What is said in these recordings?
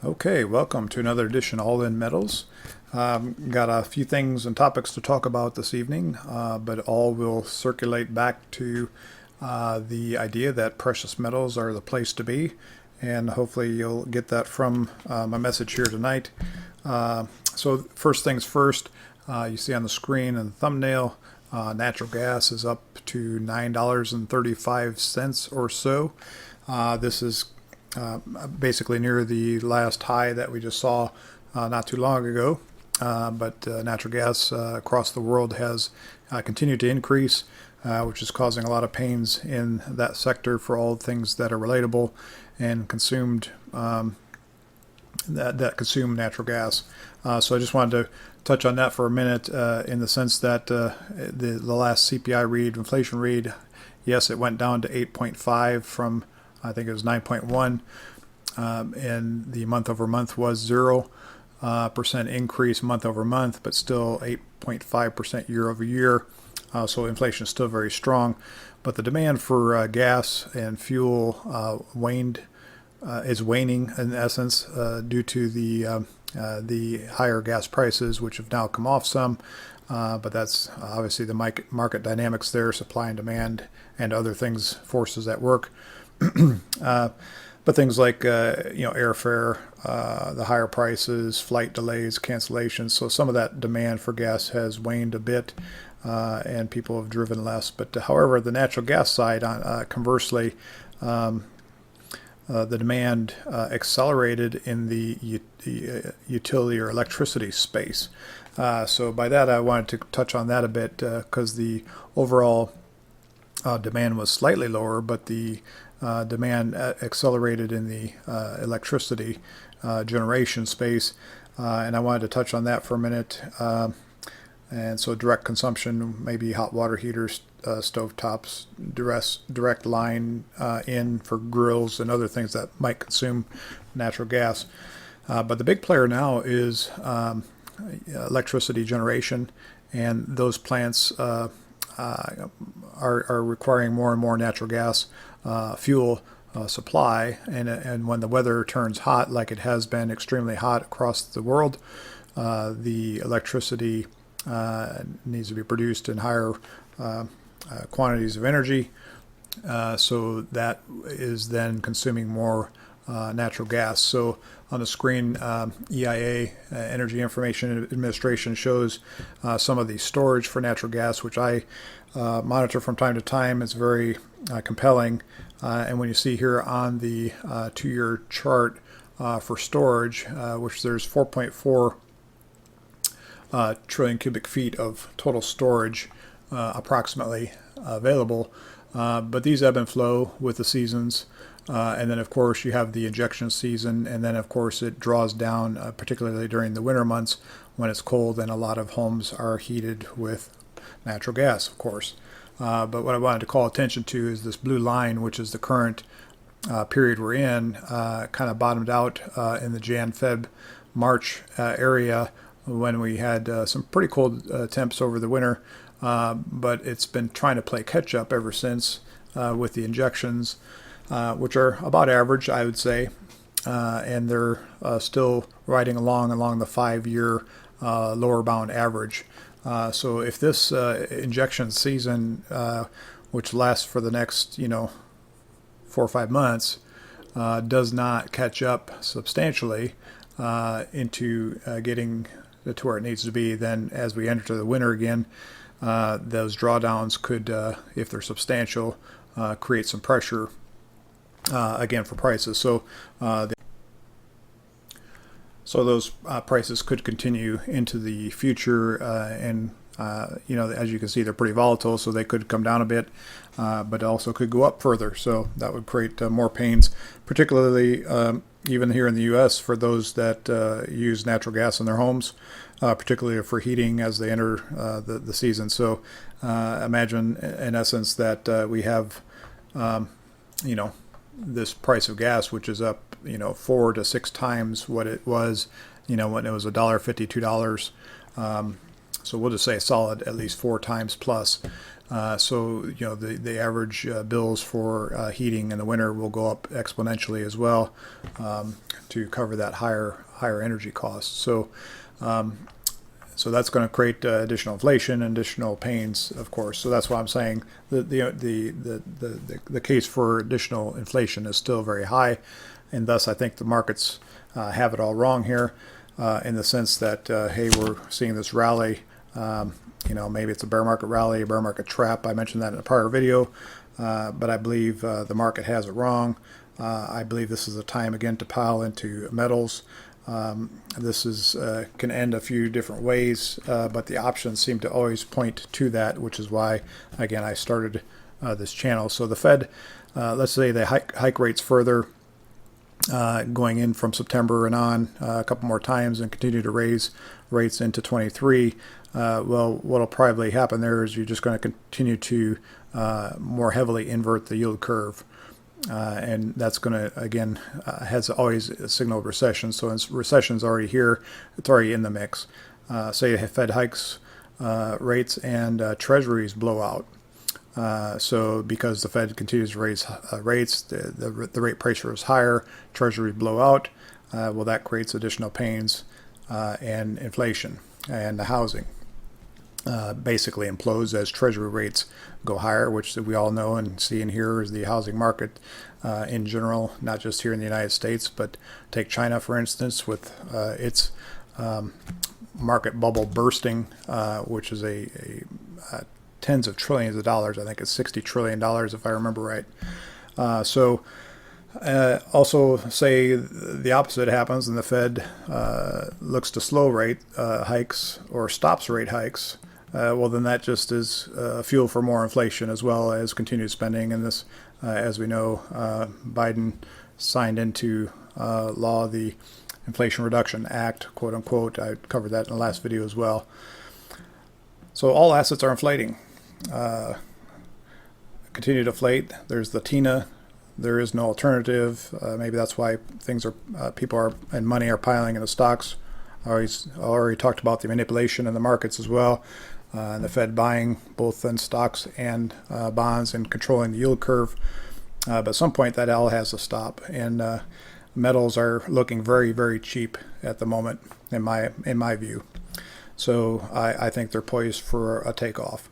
Okay, welcome to another edition of All In Metals. Got a few things and topics to talk about this evening, but all will circulate back to the idea that precious metals are the place to be, and hopefully you'll get that from my message here tonight. So first things first, you see on the screen and the thumbnail, natural gas is up to $9.35 or so. This is basically near the last high that we just saw not too long ago. But natural gas across the world has continued to increase, which is causing a lot of pains in that sector for all things that are relatable and consumed that consume natural gas. So I just wanted to touch on that for a minute in the sense that the last CPI read, inflation read, yes, it went down to 8.5 from I think it was 9.1, and the month over month was 0% increase month over month, but still 8.5% year over year. So inflation is still very strong, but the demand for gas and fuel is waning in essence due to the higher gas prices, which have now come off some. But that's obviously the market dynamics there, supply and demand, and other things, forces at work. But things like airfare, the higher prices, flight delays, cancellations. So some of that demand for gas has waned a bit, and people have driven less. But however, the natural gas side, conversely, the demand accelerated in the utility or electricity space. So by that, I wanted to touch on that a bit because the overall demand was slightly lower, but the demand accelerated in the electricity generation space, and I wanted to touch on that for a minute. And so direct consumption, maybe hot water heaters, stovetops, direct line in for grills and other things that might consume natural gas. But the big player now is electricity generation, and those plants are requiring more and more natural gas fuel supply, and when the weather turns hot, like it has been extremely hot across the world, the electricity needs to be produced in higher quantities of energy, so that is then consuming more natural gas. So on the screen, EIA, Energy Information Administration, shows some of the storage for natural gas, which I monitor from time to time. It's very compelling. And when you see here on the 2-year chart for storage, which there's 4.4 trillion cubic feet of total storage approximately available. But these ebb and flow with the seasons. And then, of course, you have the injection season, and then, of course, it draws down, particularly during the winter months when it's cold and a lot of homes are heated with natural gas, of course. But what I wanted to call attention to is this blue line, which is the current period we're in, kind of bottomed out in the Jan-Feb-March area when we had some pretty cold temps over the winter, but it's been trying to play catch-up ever since with the injections, which are about average, I would say, and they're still riding along the 5-year lower bound average. So if this injection season, which lasts for the next 4 or 5 months, does not catch up substantially into getting to where it needs to be, then as we enter the winter again, those drawdowns could, if they're substantial, create some pressure again for prices. So those prices could continue into the future, and as you can see, they're pretty volatile, so they could come down a bit, but also could go up further. So that would create more pains, particularly even here in the U.S. for those that use natural gas in their homes, particularly for heating as they enter the season. So imagine, in essence, that we have, this price of gas, which is up, 4 to 6 times what it was, when it was $1.50, $2. So we'll just say solid at least 4 times plus. So the average bills for heating in the winter will go up exponentially as well, to cover that higher energy costs. So that's going to create additional inflation and additional pains, of course. So that's why I'm saying the case for additional inflation is still very high, and thus I think the markets have it all wrong here, in the sense that hey, we're seeing this rally. Maybe it's a bear market rally, a bear market trap. I mentioned that in a prior video, but I believe the market has it wrong. I believe this is a time again to pile into metals. This can end a few different ways, but the options seem to always point to that, which is why, again, I started this channel. So the Fed, let's say they hike rates further, going in from September and on a couple more times, and continue to raise rates into 23. Well, what'll probably happen there is you're just going to continue to more heavily invert the yield curve. And that's going to, again, has always signaled recession. So recession's already here. It's already in the mix. Say Fed hikes rates and treasuries blow out. So because the Fed continues to raise rates, the rate pressure is higher, treasuries blow out. Well, that creates additional pains and inflation, and the housing basically implodes as treasury rates go higher, which we all know and see and hear is the housing market in general, not just here in the United States, but take China, for instance, with its market bubble bursting, which is a tens of trillions of dollars. I think it's $60 trillion if I remember right. Also say the opposite happens and the Fed looks to slow rate hikes or stops rate hikes. Well, then that just is fuel for more inflation, as well as continued spending. And this, as we know, Biden signed into law the Inflation Reduction Act, quote unquote. I covered that in the last video as well. So all assets are inflating. Continue to inflate. There's the TINA. There is no alternative. Maybe that's why people and money are piling into stocks. I already talked about the manipulation in the markets as well. And the Fed buying both in stocks and bonds and controlling the yield curve. But at some point that all has to stop. And metals are looking very, very cheap at the moment, in my view. So I think they're poised for a takeoff.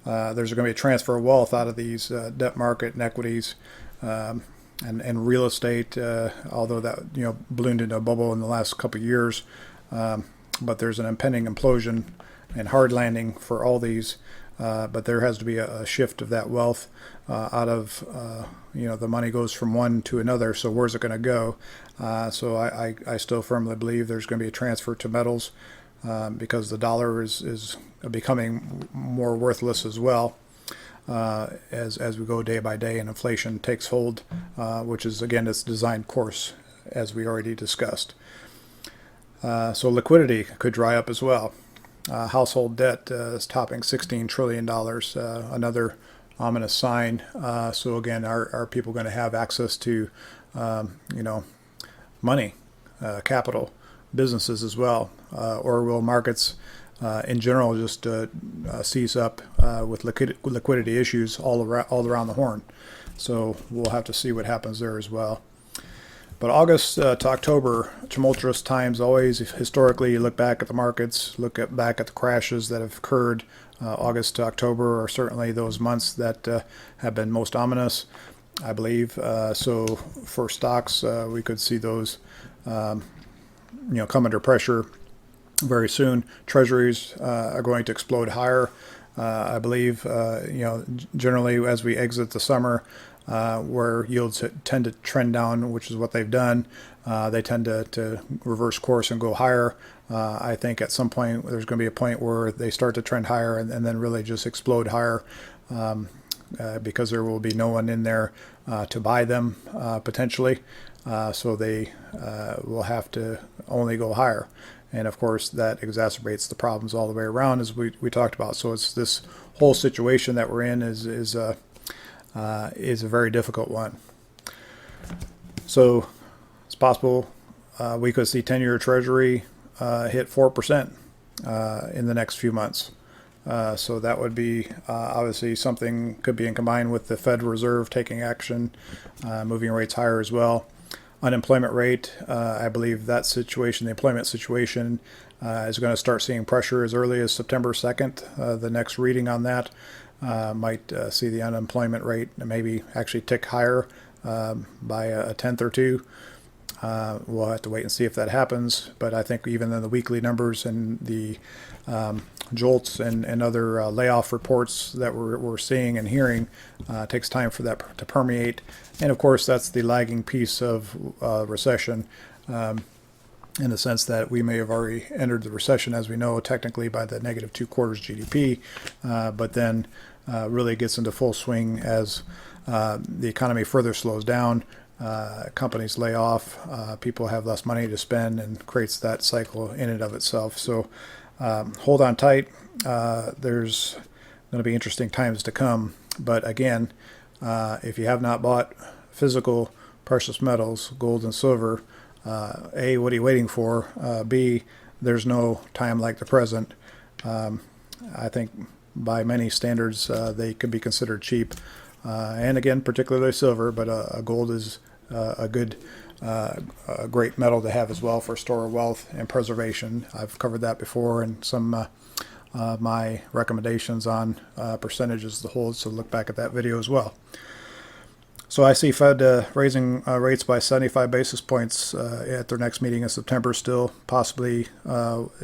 There's going to be a transfer of wealth out of these debt market and equities. And real estate, although that ballooned into a bubble in the last couple of years, but there's an impending implosion and hard landing for all these. But there has to be a shift of that wealth out of the money goes from one to another. So where's it going to go? So I still firmly believe there's going to be a transfer to metals because the dollar is becoming more worthless as well. As we go day by day and inflation takes hold, which is, again, its designed course, as we already discussed. So liquidity could dry up as well. Household debt is topping $16 trillion, another ominous sign. So again, are people going to have access to, money, capital, businesses as well? Or will markets in general just seize up with liquidity issues all around the horn? So we'll have to see what happens there as well. But August to October, tumultuous times always. Historically, you look back at the markets, back at the crashes that have occurred. August to October are certainly those months that have been most ominous, I believe. So for stocks, we could see those come under pressure very soon. Treasuries are going to explode higher. I believe, generally as we exit the summer, where yields tend to trend down, which is what they've done, they tend to reverse course and go higher. I think at some point there's going to be a point where they start to trend higher and then really just explode higher, because there will be no one in there to buy them potentially. So they will have to only go higher. And of course, that exacerbates the problems all the way around, as we talked about. So it's this whole situation that we're in is a very difficult one. So it's possible we could see 10-year Treasury hit 4%. in the next few months. So that would be obviously something could be combined with the Federal Reserve taking action, moving rates higher as well. Unemployment rate, I believe that situation, the employment situation, is going to start seeing pressure as early as September 2nd. The next reading on that might see the unemployment rate maybe actually tick higher by a tenth or two. We'll have to wait and see if that happens, but I think even in the weekly numbers and the jolts and other layoff reports that we're seeing and hearing, takes time for that to permeate. And of course, that's the lagging piece of recession, in the sense that we may have already entered the recession, as we know, technically by the negative 2 quarters GDP, but then really gets into full swing as the economy further slows down. Companies lay off, people have less money to spend, and creates that cycle in and of itself. So hold on tight. There's going to be interesting times to come. But again, if you have not bought physical precious metals, gold and silver, A, what are you waiting for? B, there's no time like the present. I think by many standards, they could be considered cheap. And again, particularly silver, but gold is a great metal to have as well for store of wealth and preservation. I've covered that before in some my recommendations on percentages to hold, so look back at that video as well. So I see Fed raising rates by 75 basis points at their next meeting in September, still possibly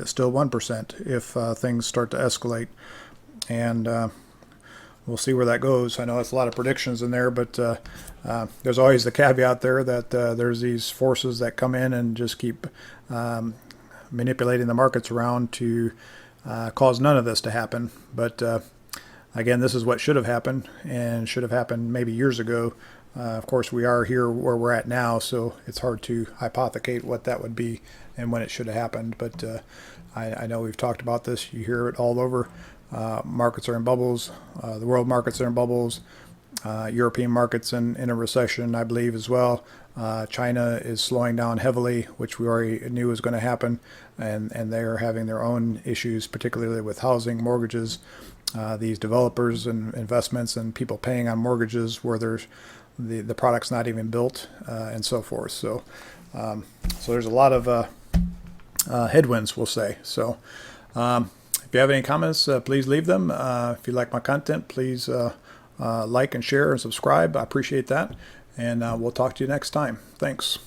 still 1% if things start to escalate. And we'll see where that goes. I know that's a lot of predictions in there, but there's always the caveat there that there's these forces that come in and just keep manipulating the markets around to cause none of this to happen. But again, this is what should have happened, and should have happened maybe years ago. Of course, we are here where we're at now, so it's hard to hypothecate what that would be and when it should have happened. But I know we've talked about this. You hear it all over. Markets are in bubbles. The world markets are in bubbles. European markets in a recession, I believe, as well. China is slowing down heavily, which we already knew was going to happen, and they're having their own issues, particularly with housing, mortgages, these developers and investments, and people paying on mortgages where there's the product's not even built, and so forth. So there's a lot of headwinds, we'll say. So if you have any comments, please leave them. If you like my content, please like and share and subscribe. I appreciate that. And we'll talk to you next time. Thanks.